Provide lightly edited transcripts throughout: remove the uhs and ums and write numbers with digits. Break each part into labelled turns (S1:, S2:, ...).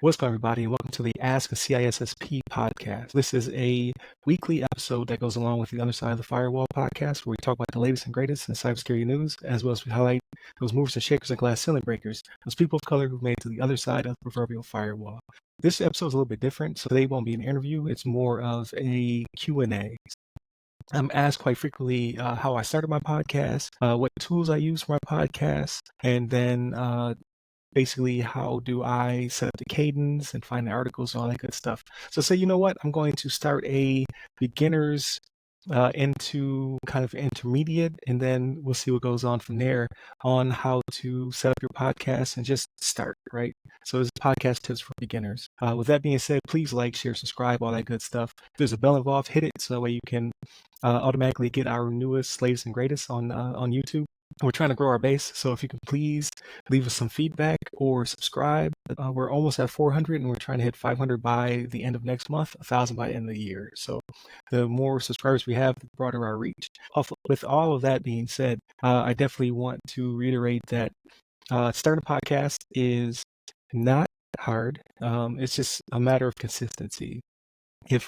S1: What's up, everybody, and welcome to the Ask a CISSP podcast. This is a weekly episode that goes along with the other side of the Firewall podcast, where we talk about the latest and greatest in cybersecurity news, as well as we highlight those movers and shakers and glass ceiling breakers, those people of color who've made it to the other side of the proverbial firewall. This episode is a little bit different, so today won't be an interview. It's more of a Q&A. I'm asked quite frequently how I started my podcast, what tools I use for my podcast, and then basically how do I set up the cadence and find the articles and all that good stuff. So say, you know what, I'm going to start a beginners into kind of intermediate, and then we'll see what goes on from there on how to set up your podcast and just start, right? So it's podcast tips for beginners. With that being said, please like, share, subscribe, all that good stuff. If there's a bell involved, hit it so that way you can automatically get our newest, latest, and greatest on YouTube. We're trying to grow our base, so if you can please leave us some feedback or subscribe. We're almost at 400, and we're trying to hit 500 by the end of next month, 1,000 by the end of the year. So the more subscribers we have, the broader our reach. With all of that being said, I definitely want to reiterate that starting a podcast is not hard. It's just a matter of consistency.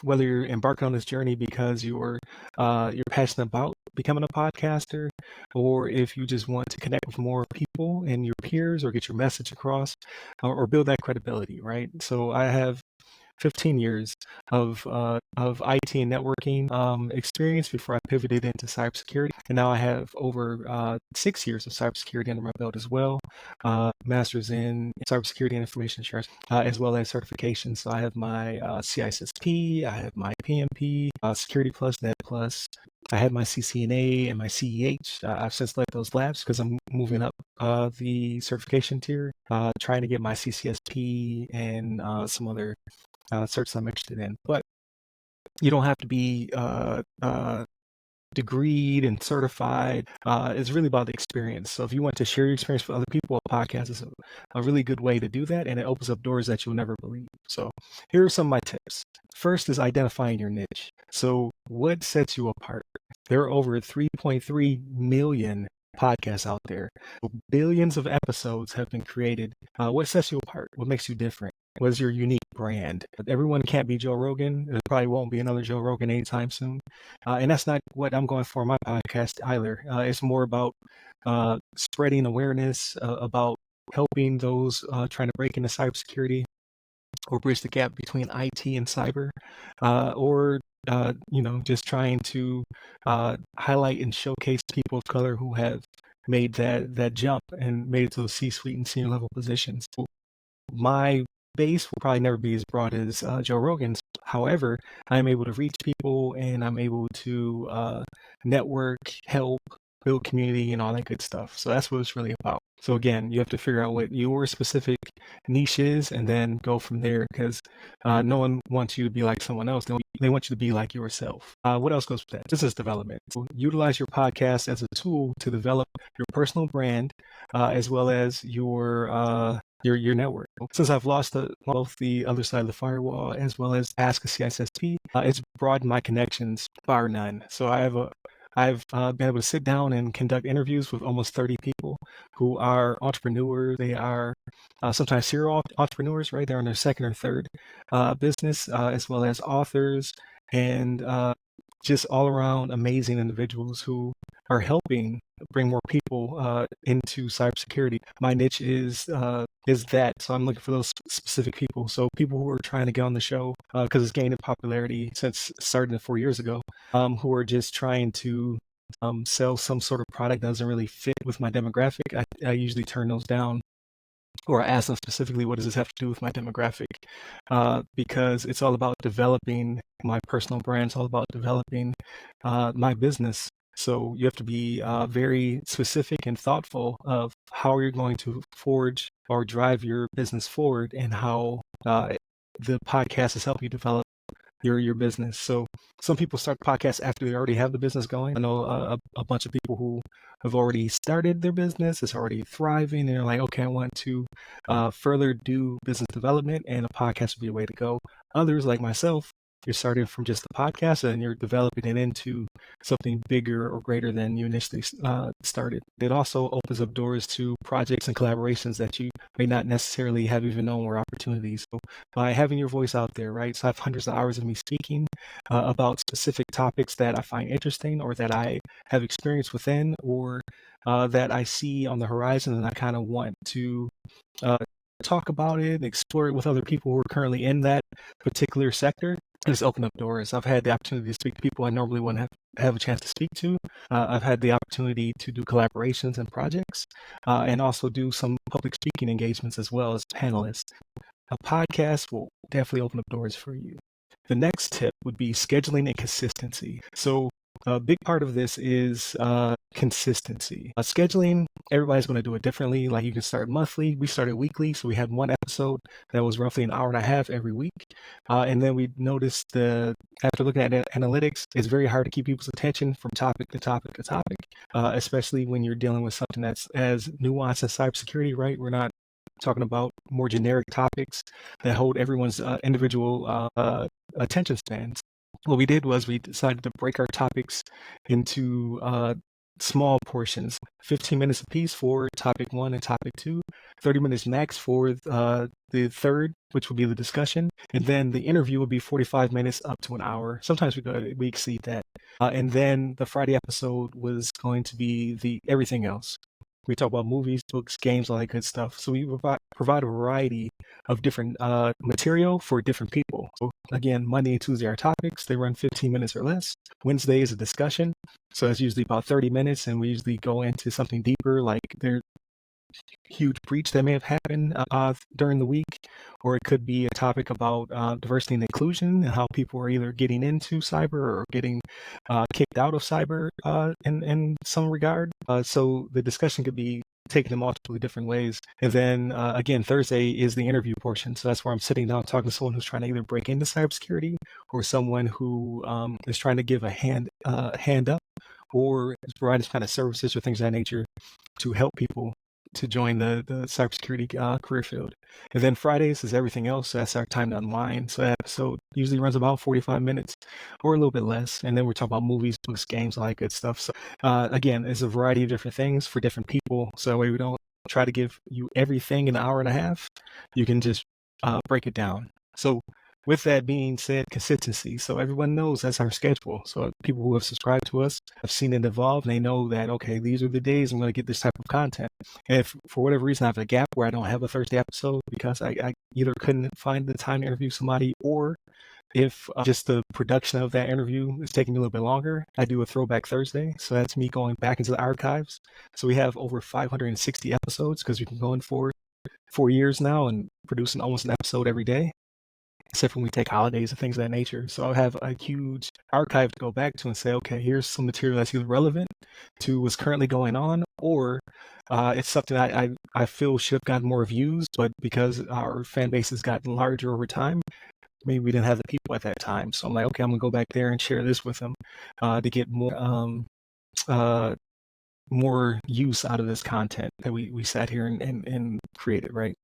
S1: Whether you're embarking on this journey because you're passionate about becoming a podcaster, or if you just want to connect with more people and your peers, or get your message across, or build that credibility, right? So I have 15 years of IT and networking experience before I pivoted into cybersecurity, and now I have over 6 years of cybersecurity under my belt as well. Masters in cybersecurity and information assurance, as well as certifications. So I have my CISSP, I have my PMP, Security Plus, Net Plus. I had my CCNA and my CEH. I've since let those lapse because I'm moving up the certification tier, trying to get my CCSP and some other certs I'm interested in. But you don't have to be degreed and certified. It's really about the experience. So if you want to share your experience with other people, a podcast is a really good way to do that, and it opens up doors that you'll never believe. So here are some of my tips. First is identifying your niche. So what sets you apart? There are over 3.3 million podcasts out there. Billions of episodes have been created. What sets you apart? What makes you different? What is your unique brand? Everyone can't be Joe Rogan. There probably won't be another Joe Rogan anytime soon. And that's not what I'm going for in my podcast either. It's more about spreading awareness, about helping those trying to break into cybersecurity, or bridge the gap between IT and cyber, or just trying to highlight and showcase people of color who have made that jump and made it to the C-suite and senior level positions. My base will probably never be as broad as Joe Rogan's. However, I'm able to reach people, and I'm able to network, help, build community, and all that good stuff. So that's what it's really about. So again, you have to figure out what your specific niche is, and then go from there, because no one wants you to be like someone else. They want you to be like yourself. What else goes with that? Business development. So utilize your podcast as a tool to develop your personal brand, as well as your network. Since I've lost both the other side of the firewall as well as Ask a CISSP, it's broadened my connections bar none. So I've been able to sit down and conduct interviews with almost 30 people who are entrepreneurs. They are sometimes serial entrepreneurs, right? They're on their second or third business, as well as authors, and just all around amazing individuals who are helping bring more people into cybersecurity. My niche is that, so I'm looking for those specific people. So people who are trying to get on the show because it's gained in popularity since starting 4 years ago, who are just trying to sell some sort of product that doesn't really fit with my demographic. I usually turn those down, or I ask them specifically, what does this have to do with my demographic? Because it's all about developing my personal brand. It's all about developing my business. So you have to be very specific and thoughtful of how you're going to forge or drive your business forward, and how the podcast has helped you develop your business. So some people start podcasts after they already have the business going. I know a bunch of people who have already started their business, it's already thriving, and they're like, okay, I want to further do business development, and a podcast would be a way to go. Others, like myself, You're starting from just the podcast and you're developing it into something bigger or greater than you initially started. It also opens up doors to projects and collaborations that you may not necessarily have even known were opportunities. So by having your voice out there, right? So I have hundreds of hours of me speaking about specific topics that I find interesting or that I have experience within or that I see on the horizon and I kind of want to uh, talk about it, explore it with other people who are currently in that particular sector. It's opened up doors. I've had the opportunity to speak to people I normally wouldn't have a chance to speak to. I've had the opportunity to do collaborations and projects and also do some public speaking engagements as well as panelists. A podcast will definitely open up doors for you. The next tip would be scheduling and consistency. So a big part of this is consistency. Scheduling, everybody's going to do it differently. Like you can start monthly. We started weekly. So we had one episode that was roughly an hour and a half every week. And then we noticed after looking at analytics, it's very hard to keep people's attention from topic to topic to topic, especially when you're dealing with something that's as nuanced as cybersecurity, right? We're not talking about more generic topics that hold everyone's individual attention spans. What we did was we decided to break our topics into small portions, 15 minutes apiece for topic 1 and topic 2, 30 minutes max for the third, which would be the discussion, and then the interview would be 45 minutes up to an hour. Sometimes we exceed that. And then the Friday episode was going to be the everything else. We talk about movies, books, games, all that good stuff. So we provide a variety of different material for different people. So again, Monday and Tuesday are topics. They run 15 minutes or less. Wednesday is a discussion. So that's usually about 30 minutes. And we usually go into something deeper, like there's huge breach that may have happened during the week, or it could be a topic about diversity and inclusion and how people are either getting into cyber or getting kicked out of cyber in some regard. So the discussion could be taken in multiple different ways. And then again, Thursday is the interview portion. So that's where I'm sitting down talking to someone who's trying to either break into cybersecurity or someone who is trying to give a hand up or is providing kind of services or things of that nature to help people to join the cybersecurity career field. And then Fridays is everything else. So that's our time to unwind. So that episode usually runs about 45 minutes or a little bit less. And then we're talking about movies, books, games, all that good stuff. So again, there's a variety of different things for different people. So that way we don't try to give you everything in an hour and a half. You can just break it down. So with that being said, consistency. So everyone knows that's our schedule. So people who have subscribed to us have seen it evolve and they know that, okay, these are the days I'm going to get this type of content. And if for whatever reason I have a gap where I don't have a Thursday episode because I either couldn't find the time to interview somebody or if just the production of that interview is taking me a little bit longer, I do a throwback Thursday. So that's me going back into the archives. So we have over 560 episodes because we've been going for 4 years now and producing almost an episode every day, except when we take holidays and things of that nature. So I'll have a huge archive to go back to and say, okay, here's some material that's either relevant to what's currently going on, or it's something I feel should have gotten more views, but because our fan base has gotten larger over time, maybe we didn't have the people at that time. So I'm like, okay, I'm gonna go back there and share this with them to get more use out of this content that we sat here and created, right?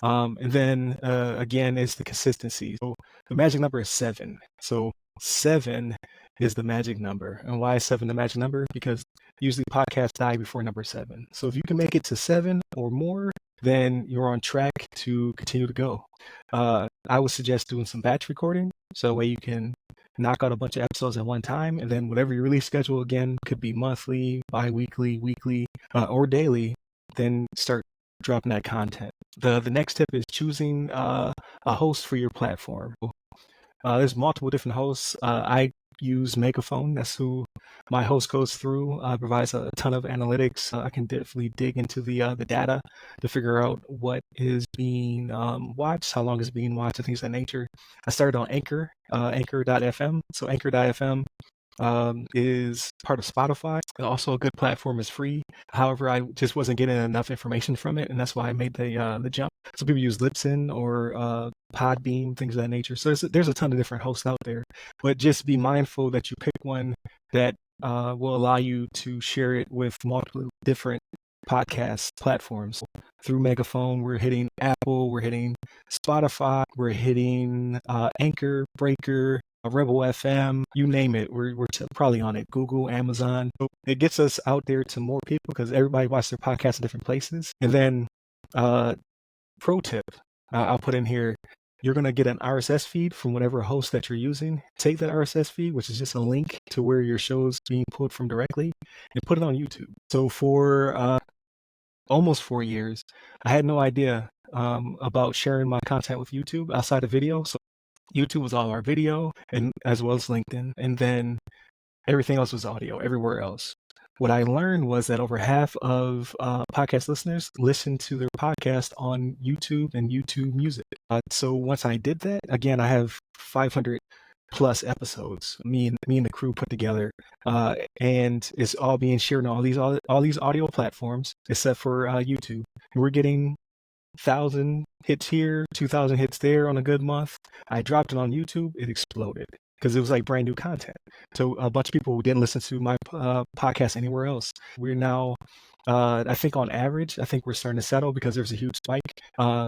S1: And then again, is the consistency. So the magic number is 7. So 7 is the magic number. And why is 7 the magic number? Because usually podcasts die before number 7. So if you can make it to 7 or more, then you're on track to continue to go. I would suggest doing some batch recording. So that way you can knock out a bunch of episodes at one time. And then whatever your release schedule, again, could be monthly, bi-weekly, weekly, or daily, then start dropping that content. The next tip is choosing a host for your platform. There's multiple different hosts. I use Megaphone. That's who my host goes through. Provides a ton of analytics. I can definitely dig into the data to figure out what is being watched, how long is being watched, and things of that nature. I started on Anchor, Anchor.fm. So Anchor.fm is part of Spotify. Also a good platform, is free. However, I just wasn't getting enough information from it, and that's why I made the jump. So people use Libsyn or Podbeam, things of that nature. So there's a ton of different hosts out there, but just be mindful that you pick one that will allow you to share it with multiple different podcast platforms. Through Megaphone, we're hitting Apple, we're hitting Spotify, we're hitting Anchor, Breaker, Rebel FM, you name it. We're probably on it. Google, Amazon. So it gets us out there to more people because everybody watches their podcasts in different places. And then, uh, pro tip, I'll put in here. You're gonna get an RSS feed from whatever host that you're using. Take that RSS feed, which is just a link to where your show's being pulled from directly, and put it on YouTube. So for almost 4 years, I had no idea about sharing my content with YouTube outside of video. So YouTube was all our video, and as well as LinkedIn, and then everything else was audio everywhere else. What I learned was that over half of podcast listeners listen to their podcast on YouTube and YouTube Music. So once I did that, again, I have 500 plus episodes. Me and the crew put together, and it's all being shared on all these audio platforms except for YouTube. And we're getting 1,000 hits here, 2,000 hits there on a good month. I dropped it on YouTube, it exploded because it was like brand new content. So a bunch of people who didn't listen to my podcast anywhere else, we're now, I think on average, I think we're starting to settle because there's a huge spike.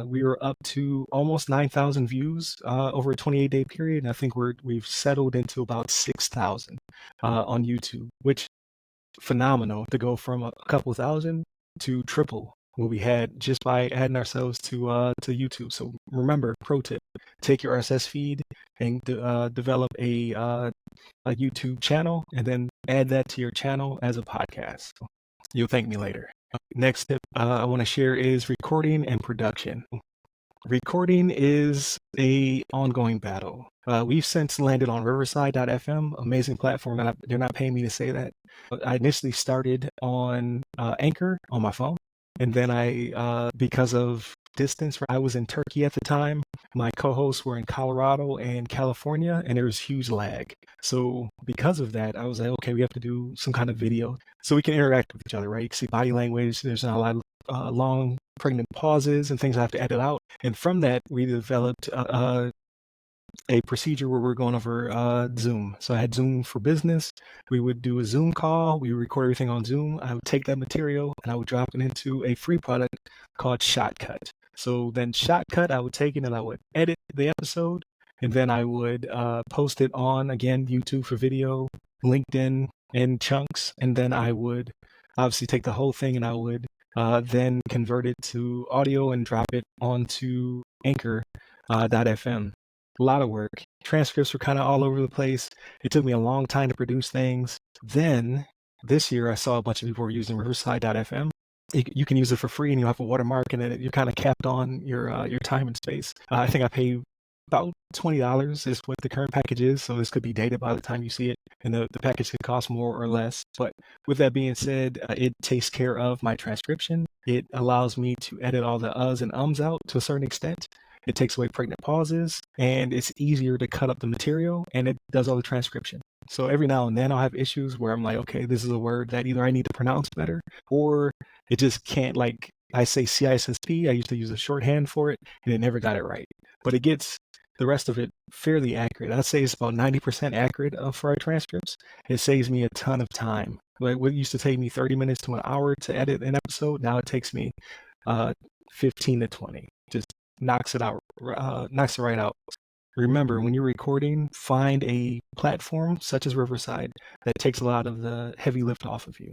S1: We were up to almost 9,000 views over a 28-day period. And I think we've settled into about 6,000 on YouTube, which phenomenal to go from a couple thousand to triple what we had just by adding ourselves to YouTube. So remember, pro tip: take your RSS feed and develop a YouTube channel, and then add that to your channel as a podcast. You'll thank me later. Next tip I want to share is recording and production. Recording is a ongoing battle. We've since landed on Riverside.fm, amazing platform, and they're not paying me to say that. I initially started on Anchor on my phone, and then because of distance, I was in Turkey at the time. My co-hosts were in Colorado and California, and there was huge lag. So because of that, I was like, okay, we have to do some kind of video so we can interact with each other, right? You can see body language. There's not a lot of long pregnant pauses and things I have to edit out. And from that, we developed a procedure where we're going over Zoom. So I had Zoom for Business. We would do a Zoom call. We would record everything on Zoom. I would take that material and I would drop it into a free product called Shotcut. So then Shotcut, I would take it and I would edit the episode, and then I would post it on, again, YouTube for video, LinkedIn in chunks, and then I would obviously take the whole thing and I would then convert it to audio and drop it onto Anchor.fm. A lot of work. Transcripts were kind of all over the place. It took me a long time to produce things. Then this year, I saw a bunch of people were using Riverside.fm. You can use it for free, and you have a watermark, and then you're kind of capped on your time and space. I think I paid about $20 is what the current package is. So this could be dated by the time you see it, and the package could cost more or less. But with that being said, it takes care of my transcription. It allows me to edit all the uhs and ums out to a certain extent. It takes away pregnant pauses, and it's easier to cut up the material, and it does all the transcription. So every now and then I'll have issues where I'm like, okay, this is a word that either I need to pronounce better, or it just can't, like I say CISSP, I used to use a shorthand for it, and it never got it right. But it gets the rest of it fairly accurate. I'd say it's about 90% accurate for our transcripts. It saves me a ton of time. Like what used to take me 30 minutes to an hour to edit an episode, now it takes me 15 to 20. Just knocks it right out. Remember, when you're recording, find a platform such as Riverside that takes a lot of the heavy lift off of you.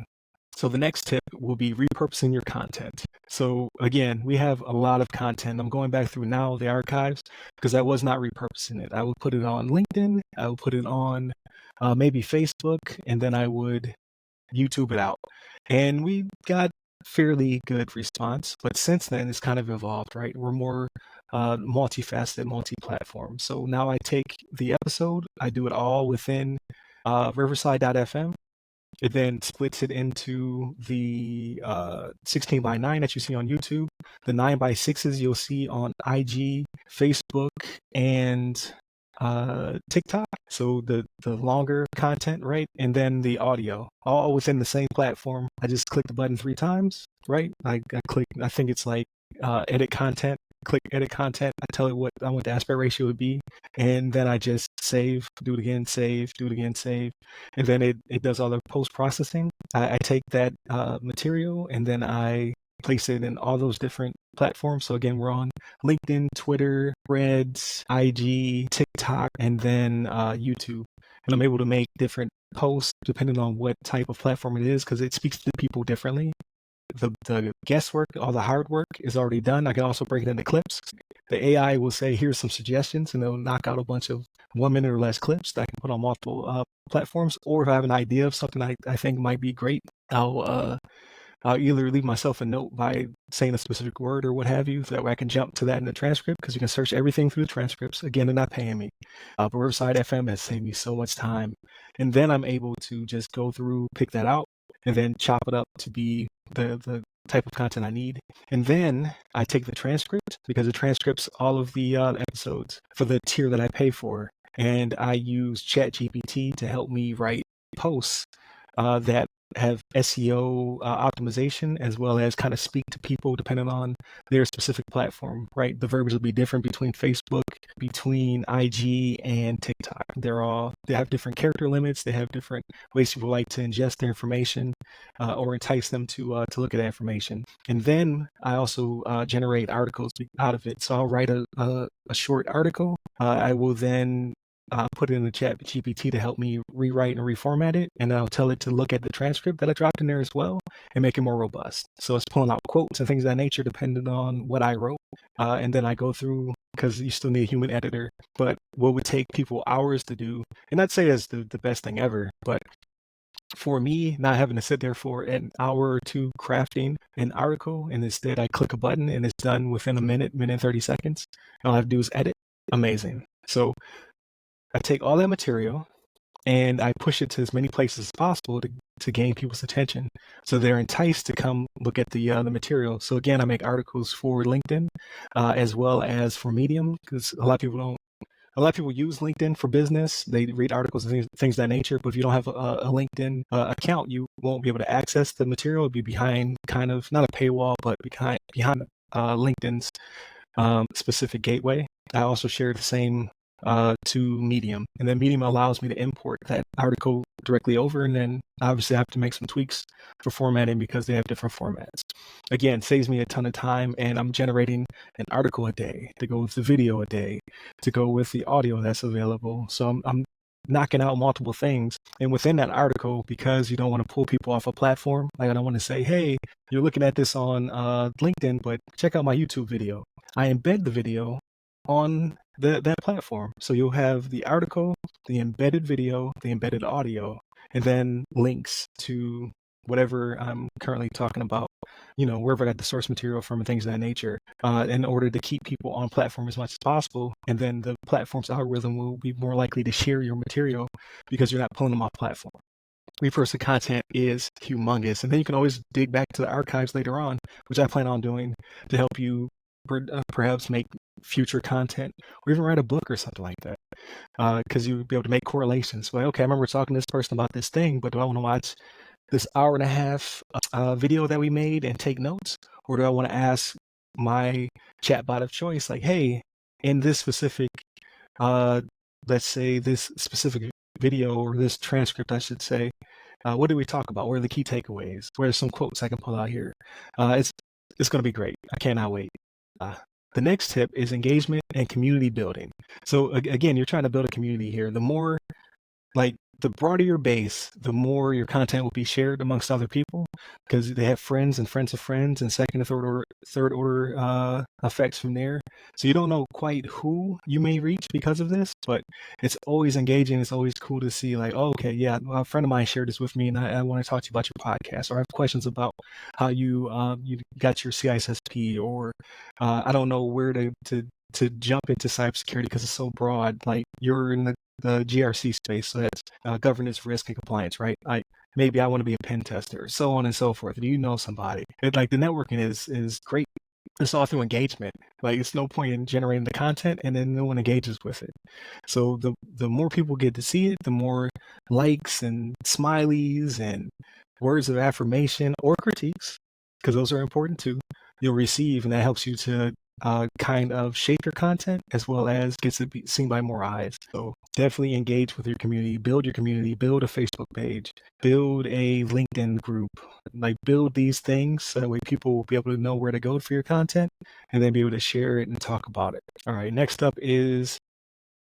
S1: So the next tip will be repurposing your content. So again, we have a lot of content. I'm going back through now the archives because I was not repurposing it. I would put it on LinkedIn, I would put it on maybe Facebook, and then I would YouTube it out. And we got fairly good response, but since then it's kind of evolved, right? We're more multifaceted, multi-platform. So now I take the episode, I do it all within Riverside.fm. It then splits it into the 16 by 9 that you see on YouTube, the 9 by 6s you'll see on IG, Facebook, and TikTok. So the longer content, right? And then the audio, all within the same platform. I just click the button 3 times, right? I click, I think it's like edit content, click edit content. I tell it what I want the aspect ratio would be. And then I just save, do it again, save, do it again, save. And then it does all the post processing. I take that material and then I place it in all those different platforms. So again, we're on LinkedIn, Twitter, Threads, IG, TikTok, and then YouTube. And I'm able to make different posts depending on what type of platform it is because it speaks to people differently. The guesswork, all the hard work is already done. I can also break it into clips. The AI will say, here's some suggestions, and it'll knock out a bunch of 1 minute or less clips that I can put on multiple platforms. Or if I have an idea of something I think might be great, I'll either leave myself a note by saying a specific word or what have you, so that way I can jump to that in the transcript, because you can search everything through the transcripts. Again, they're not paying me. But Riverside FM has saved me so much time. And then I'm able to just go through, pick that out, and then chop it up to be the type of content I need. And then I take the transcript, because it transcripts all of the episodes for the tier that I pay for. And I use ChatGPT to help me write posts that have SEO optimization, as well as kind of speak to people depending on their specific platform, right? The verbiage will be different between Facebook, between IG, and TikTok. They have different character limits. They have different ways people like to ingest their information or entice them to look at that information. And then I also generate articles out of it. So I'll write a short article. I will then put it in the chat GPT to help me rewrite and reformat it, and I'll tell it to look at the transcript that I dropped in there as well and make it more robust. So it's pulling out quotes and things of that nature depending on what I wrote. And then I go through, because you still need a human editor, but what would take people hours to do, and I'd say that's the best thing ever, but for me, not having to sit there for an hour or two crafting an article, and instead I click a button and it's done within a minute and 30 seconds. All I have to do is edit. Amazing. So I take all that material and I push it to as many places as possible to gain people's attention, so they're enticed to come look at the material. So again, I make articles for LinkedIn as well as for Medium, because a lot of people use LinkedIn for business. They read articles and things of that nature. But if you don't have a LinkedIn account, you won't be able to access the material. It'll be behind kind of not a paywall, but behind LinkedIn's specific gateway. I also share the same to Medium, and then Medium allows me to import that article directly over, and then obviously I have to make some tweaks for formatting because they have different formats. Again, saves me a ton of time, and I'm generating an article a day to go with the video a day to go with the audio that's available. So I'm knocking out multiple things, and within that article, because you don't want to pull people off a platform, like I don't want to say, hey, you're looking at this on LinkedIn, but check out my YouTube video. I embed the video on that platform. So you'll have the article, the embedded video, the embedded audio, and then links to whatever I'm currently talking about, wherever I got the source material from and things of that nature, in order to keep people on platform as much as possible. And then the platform's algorithm will be more likely to share your material because you're not pulling them off platform. Repurposing content is humongous. And then you can always dig back to the archives later on, which I plan on doing to help you perhaps make future content or even write a book or something like that, because you'll be able to make correlations. Like, okay, I remember talking to this person about this thing, but do I want to watch this hour and a half video that we made and take notes, or do I want to ask my chatbot of choice, like, hey, in this specific let's say this specific video, or this transcript I should say, what did we talk about? What are the key takeaways? Where are some quotes I can pull out here? It's going to be great. I cannot wait. The next tip is engagement and community building. So again, you're trying to build a community here. The broader your base, the more your content will be shared amongst other people, because they have friends and friends of friends and second and third order effects from there. So you don't know quite who you may reach because of this, but it's always engaging. It's always cool to see, like, oh, okay, yeah, well, a friend of mine shared this with me, and I want to talk to you about your podcast, or I have questions about how you got your CISSP, or I don't know where to jump into cybersecurity because it's so broad. Like, you're in the GRC space, so that's governance, risk, and compliance, right? Maybe I want to be a pen tester, so on and so forth. Do you know somebody? The networking is great. It's all through engagement. Like, it's no point in generating the content and then no one engages with it. So the more people get to see it, the more likes and smileys and words of affirmation or critiques, because those are important too, you'll receive, and that helps you to kind of shape your content as well as gets it seen by more eyes. So definitely engage with your community, build a Facebook page, build a LinkedIn group, like build these things so that way people will be able to know where to go for your content and then be able to share it and talk about it. All right, next up is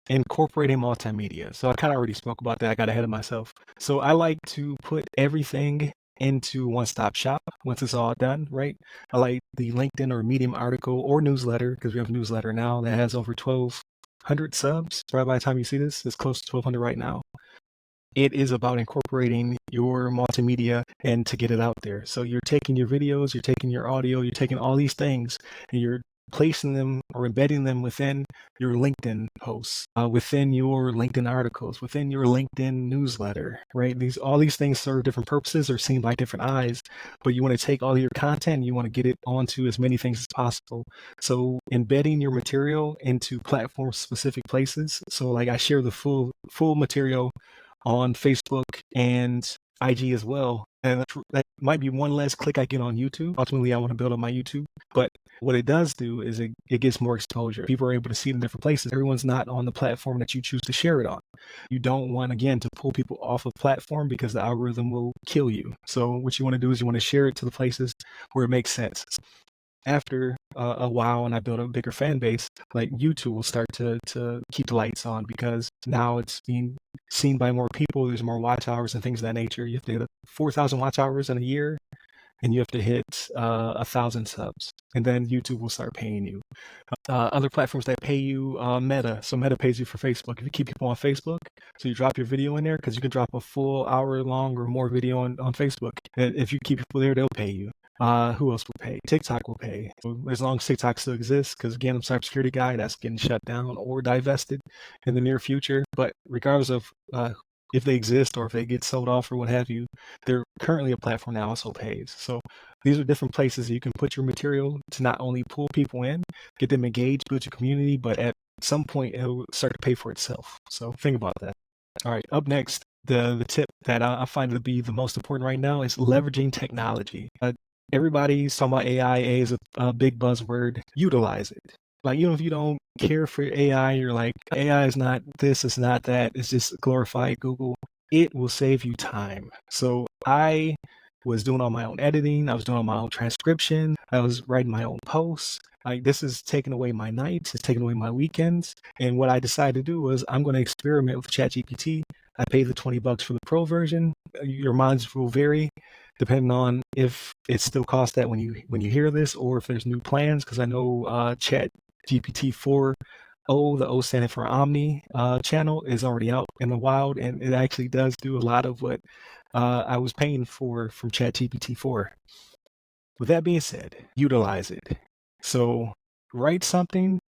S1: incorporating multimedia. So I kind of already spoke about that. I got ahead of myself. So I like to put everything into one-stop shop once it's all done, right? I like the LinkedIn or Medium article or newsletter, because we have a newsletter now that has over 1,200 subs. Right by the time you see this, it's close to 1,200 right now. It is about incorporating your multimedia and to get it out there. So you're taking your videos, you're taking your audio, you're taking all these things and you're placing them or embedding them within your LinkedIn posts, within your LinkedIn articles, within your LinkedIn newsletter, right? All these things serve different purposes or seen by different eyes, but you want to take all of your content, you want to get it onto as many things as possible. So embedding your material into platform specific places. So like I share the full material on Facebook and IG as well. And that might be one less click I get on YouTube. Ultimately, I want to build up my YouTube. But what it does do is it gets more exposure. People are able to see it in different places. Everyone's not on the platform that you choose to share it on. You don't want, again, to pull people off of platform because the algorithm will kill you. So what you want to do is you want to share it to the places where it makes sense. After a while and I build a bigger fan base, like YouTube will start to keep the lights on because now it's being seen by more people. There's more watch hours and things of that nature. You have to hit 4,000 watch hours in a year and you have to hit 1,000 subs. And then YouTube will start paying you. Other platforms that pay you, Meta. So Meta pays you for Facebook. If you keep people on Facebook, so you drop your video in there because you can drop a full hour long or more video on Facebook. And if you keep people there, they'll pay you. Who else will pay? TikTok will pay. So as long as TikTok still exists, because again, I'm a cybersecurity guy, that's getting shut down or divested in the near future. But regardless of if they exist or if they get sold off or what have you, they're currently a platform that also pays. So these are different places you can put your material to not only pull people in, get them engaged, build your community, but at some point it'll start to pay for itself. So think about that. All right, up next, the tip that I find to be the most important right now is leveraging technology. Everybody's talking about AI. AI is a big buzzword. Utilize it. Like, even if you don't care for AI, you're like, AI is not this, it's not that, it's just glorified Google. It will save you time. So I was doing all my own editing. I was doing all my own transcription. I was writing my own posts. Like, this is taking away my nights. It's taking away my weekends. And what I decided to do was I'm going to experiment with ChatGPT. I paid the $20 for the pro version. Your minds will vary depending on if it still costs that when you hear this or if there's new plans. Because I know Chat GPT 4.0, the O standing for Omni channel, is already out in the wild, and it actually does do a lot of what I was paying for from Chat GPT 4. With that being said, utilize it. So write something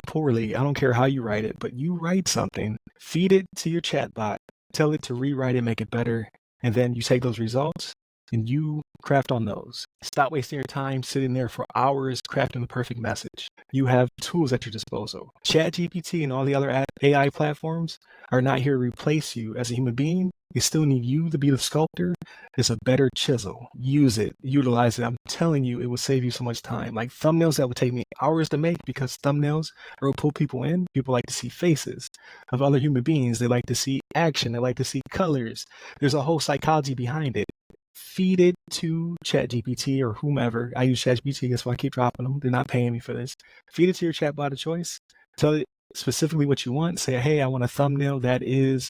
S1: poorly. I don't care how you write it, but you write something, feed it to your chatbot, tell it to rewrite it, make it better, and then you take those results and you craft on those. Stop wasting your time sitting there for hours crafting the perfect message. You have tools at your disposal. ChatGPT and all the other AI platforms are not here to replace you as a human being. They still need you to be the sculptor. It's a better chisel. Use it, utilize it. I'm telling you, it will save you so much time. Like thumbnails that would take me hours to make because thumbnails will pull people in. People like to see faces of other human beings. They like to see action. They like to see colors. There's a whole psychology behind it. Feed it to ChatGPT or whomever. I use ChatGPT, that's why I keep dropping them. They're not paying me for this. Feed it to your chatbot of choice. Tell it specifically what you want. Say, hey, I want a thumbnail that is,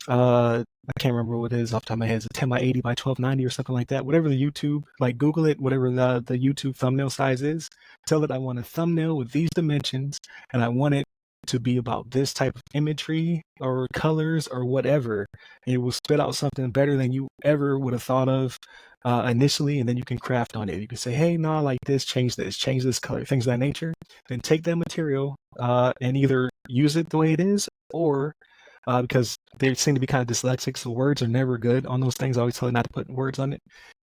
S1: I can't remember what it is off the top of my head. It's a 10 by 80 by 1290 or something like that. Whatever the YouTube, like Google it, whatever the YouTube thumbnail size is. Tell it I want a thumbnail with these dimensions and I want it to be about this type of imagery or colors or whatever. And it will spit out something better than you ever would have thought of initially, and then you can craft on it. You can say, hey, no, I like this, change this color, things of that nature. Then take that material and either use it the way it is or because they seem to be kind of dyslexic, so words are never good on those things. I always tell them not to put words on it.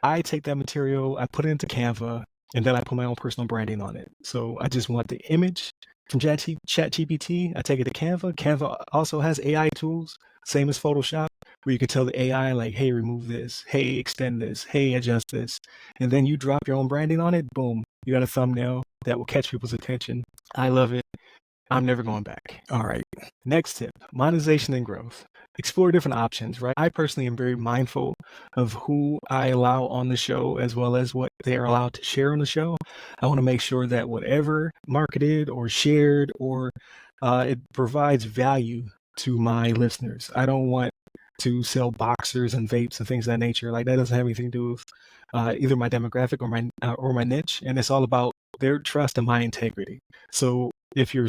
S1: I take that material, I put it into Canva, and then I put my own personal branding on it. So I just want the image from ChatGPT. I take it to Canva. Canva also has AI tools, same as Photoshop, where you can tell the AI like, hey, remove this, hey, extend this, hey, adjust this. And then you drop your own branding on it, boom. You got a thumbnail that will catch people's attention. I love it. I'm never going back. All right. Next tip, monetization and growth. Explore different options, right? I personally am very mindful of who I allow on the show as well as what they are allowed to share on the show. I want to make sure that whatever marketed or shared or it provides value to my listeners. I don't want to sell boxers and vapes and things of that nature. Like that doesn't have anything to do with either my demographic or my niche, and it's all about their trust and my integrity. So if you're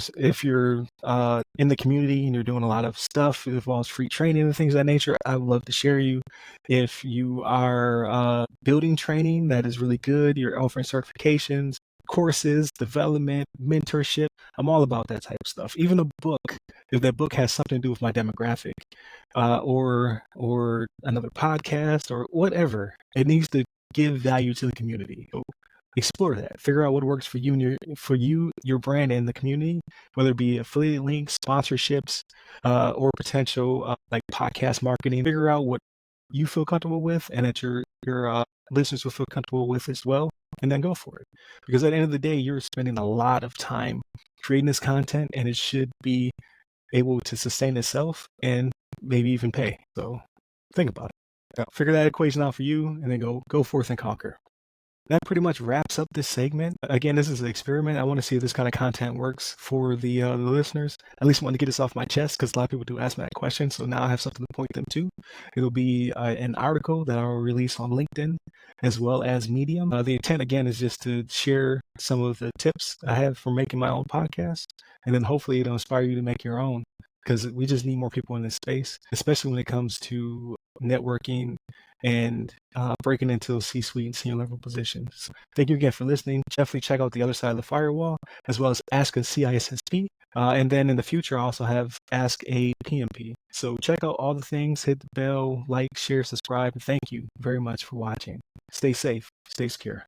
S1: in the community and you're doing a lot of stuff that involves free training and things of that nature, I would love to share you. If you are building training that is really good, you're offering certifications, courses, development, mentorship, I'm all about that type of stuff. Even a book, if that book has something to do with my demographic, or another podcast or whatever, it needs to give value to the community. So explore that. Figure out what works for you and your brand and the community, whether it be affiliate links, sponsorships, or potential like podcast marketing. Figure out what you feel comfortable with and that your listeners will feel comfortable with as well, and then go for it. Because at the end of the day, you're spending a lot of time creating this content, and it should be able to sustain itself and maybe even pay. So think about it. Figure that equation out for you, and then go forth and conquer. That pretty much wraps up this segment. Again, this is an experiment. I want to see if this kind of content works for the listeners. At least I want to get this off my chest because a lot of people do ask me that question. So now I have something to point them to. It'll be an article that I'll release on LinkedIn as well as Medium. The intent, again, is just to share some of the tips I have for making my own podcast. And then hopefully it'll inspire you to make your own, because we just need more people in this space, especially when it comes to networking and breaking into C-suite and senior level positions. Thank you again for listening. Definitely check out the other side of the firewall, as well as Ask a CISSP. And then in the future, I also have Ask a PMP. So check out all the things, hit the bell, like, share, subscribe. And thank you very much for watching. Stay safe, stay secure.